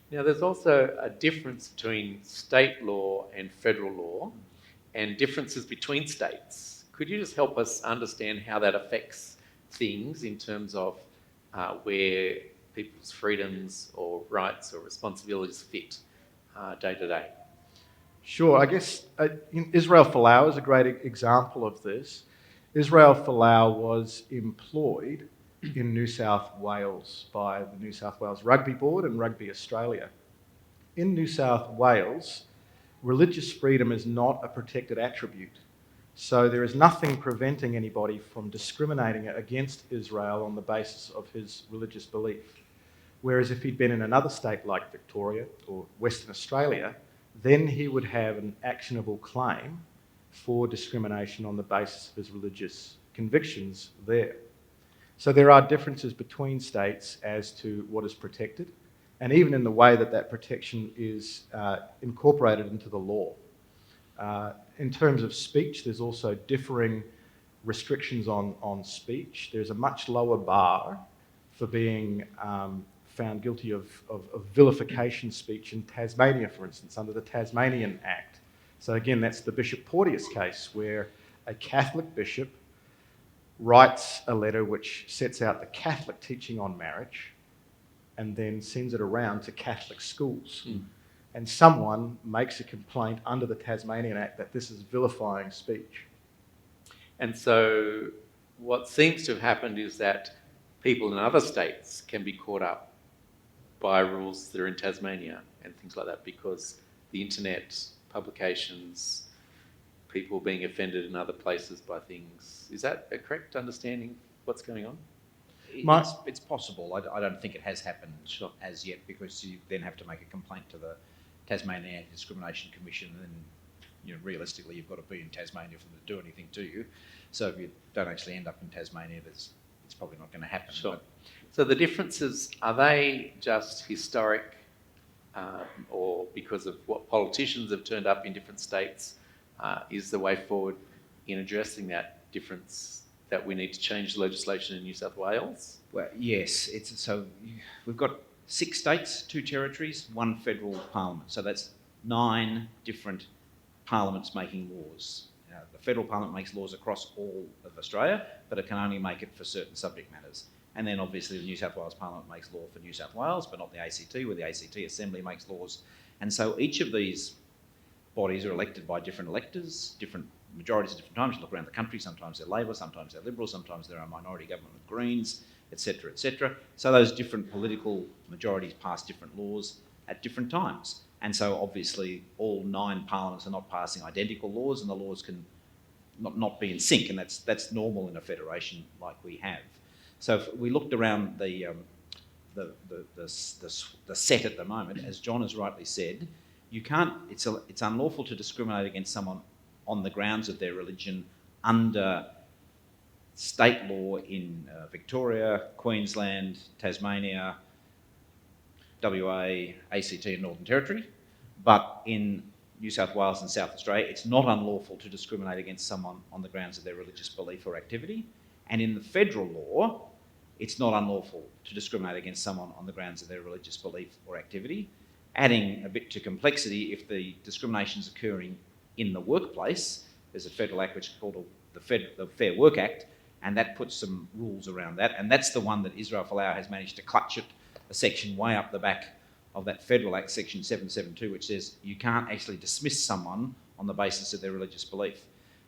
Now, there's also a difference between state law and federal law and differences between states. Could you just help us understand how that affects things in terms of where people's freedoms or rights or responsibilities fit day to day? Sure, I guess Israel Folau is a great example of this. Israel Folau was employed in New South Wales by the New South Wales Rugby Board and Rugby Australia. In New South Wales, religious freedom is not a protected attribute. So there is nothing preventing anybody from discriminating against Israel on the basis of his religious belief. Whereas if he'd been in another state like Victoria or Western Australia, then he would have an actionable claim for discrimination on the basis of his religious convictions there. So there are differences between states as to what is protected, and even in the way that that protection is incorporated into the law. In terms of speech, there's also differing restrictions on speech. There's a much lower bar for being found guilty of vilification speech in Tasmania, for instance, under the Tasmanian Act. So again, that's the Bishop Porteous case, where a Catholic bishop writes a letter which sets out the Catholic teaching on marriage and then sends it around to Catholic schools. And someone makes a complaint under the Tasmanian Act that this is vilifying speech. And so what seems to have happened is that people in other states can be caught up by rules that are in Tasmania and things like that because the internet, publications, people being offended in other places by things. Is that a correct understanding of what's going on? It's possible. I don't think it has happened as yet, because you then have to make a complaint to the Tasmanian Anti-Discrimination Commission, and realistically you've got to be in Tasmania for them to do anything to you. So if you don't actually end up in Tasmania, it's probably not going to happen. Sure. So the differences, are they just historic or because of what politicians have turned up in different states? Is the way forward in addressing that difference that we need to change the legislation in New South Wales? Well, yes. So we've got 6 states, 2 territories, 1 federal parliament. So that's 9 different parliaments making laws. The federal parliament makes laws across all of Australia, but it can only make it for certain subject matters. And then obviously the New South Wales Parliament makes law for New South Wales, but not the ACT, where the ACT Assembly makes laws. And so each of these bodies are elected by different electors, different majorities at different times. You look around the country, sometimes they're Labor, sometimes they're Liberal, sometimes they're a minority government with Greens, etc., etc. So those different political majorities pass different laws at different times. And so obviously all 9 parliaments are not passing identical laws, and the laws can not be in sync, and that's normal in a federation like we have. So if we looked around the set at the moment, as John has rightly said, you can't. It's unlawful to discriminate against someone on the grounds of their religion under state law in Victoria, Queensland, Tasmania, WA, ACT and Northern Territory, but in New South Wales and South Australia, it's not unlawful to discriminate against someone on the grounds of their religious belief or activity. And in the federal law, it's not unlawful to discriminate against someone on the grounds of their religious belief or activity. Adding a bit to complexity, if the discrimination is occurring in the workplace, there's a federal act which is called the Fair Work Act, and that puts some rules around that. And that's the one that Israel Folau has managed to clutch it, a section way up the back of that federal act, section 772, which says you can't actually dismiss someone on the basis of their religious belief.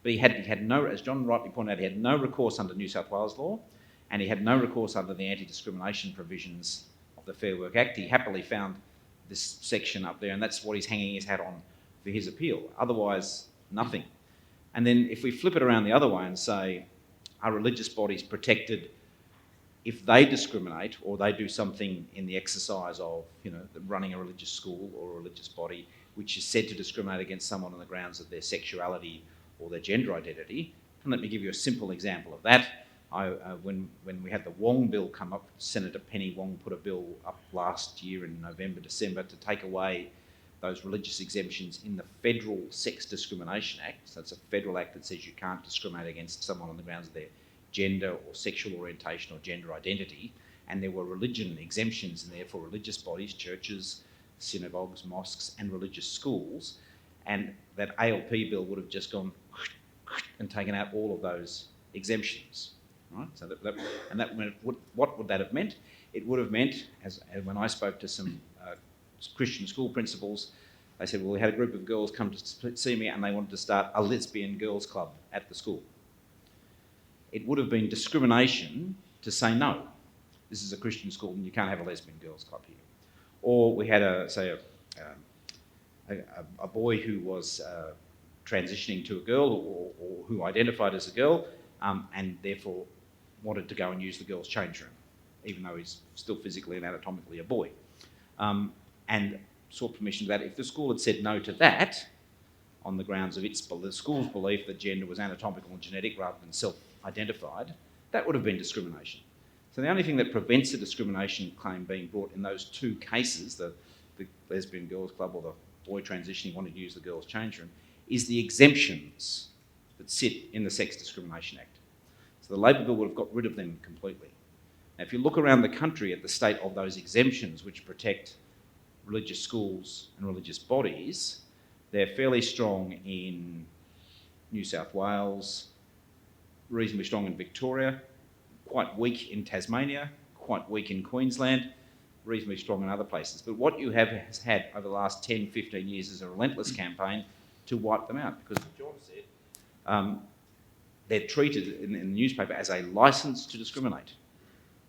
But he had no, as John rightly pointed out, he had no recourse under New South Wales law, and he had no recourse under the anti-discrimination provisions of the Fair Work Act. He happily found this section up there, and that's what he's hanging his hat on for his appeal. Otherwise, nothing. And then if we flip it around the other way and say, are religious bodies protected if they discriminate or they do something in the exercise of, running a religious school or a religious body which is said to discriminate against someone on the grounds of their sexuality or their gender identity? And let me give you a simple example of that. When we had the Wong bill come up, Senator Penny Wong put a bill up last year in November, December to take away those religious exemptions in the Federal Sex Discrimination Act. So it's a federal act that says you can't discriminate against someone on the grounds of their gender or sexual orientation or gender identity. And there were religion exemptions in there for religious bodies, churches, synagogues, mosques, and religious schools, and that ALP bill would have just gone and taken out all of those exemptions. Right? So what would that have meant? It would have meant, as when I spoke to some Christian school principals, they said, well, we had a group of girls come to see me and they wanted to start a lesbian girls club at the school. It would have been discrimination to say no. This is a Christian school and you can't have a lesbian girls club here. Or we had a boy who was transitioning to a girl or who identified as a girl and therefore wanted to go and use the girls' change room, even though he's still physically and anatomically a boy. And sought permission to that. If the school had said no to that, on the grounds of the school's belief that gender was anatomical and genetic rather than self-identified, that would have been discrimination. So the only thing that prevents a discrimination claim being brought in those two cases, the lesbian girls club or the boy transitioning wanting to use the girls' change room, is the exemptions that sit in the Sex Discrimination Act. So the Labor bill would have got rid of them completely. Now, if you look around the country at the state of those exemptions which protect religious schools and religious bodies, they're fairly strong in New South Wales, reasonably strong in Victoria, quite weak in Tasmania, quite weak in Queensland, reasonably strong in other places. But what you have has had over the last 10, 15 years is a relentless campaign to wipe them out, because as John said, they're treated in the newspaper as a licence to discriminate.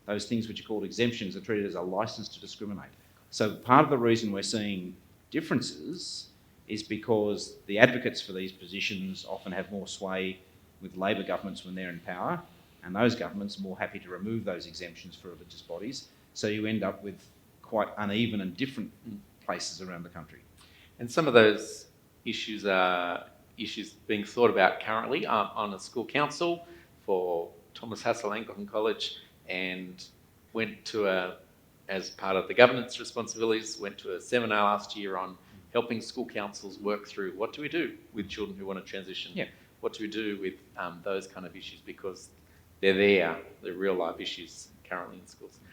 Those things which are called exemptions are treated as a licence to discriminate. So part of the reason we're seeing differences is because the advocates for these positions often have more sway with Labor governments when they're in power, and those governments are more happy to remove those exemptions for religious bodies. So you end up with quite uneven and different places around the country. And some of those issues are issues being thought about currently on a school council for Thomas Hassel Anglican College, and went to as part of the governance responsibilities, went to a seminar last year on helping school councils work through what do we do with children who want to transition? Yeah. What do we do with those kind of issues? Because they're real life issues currently in schools.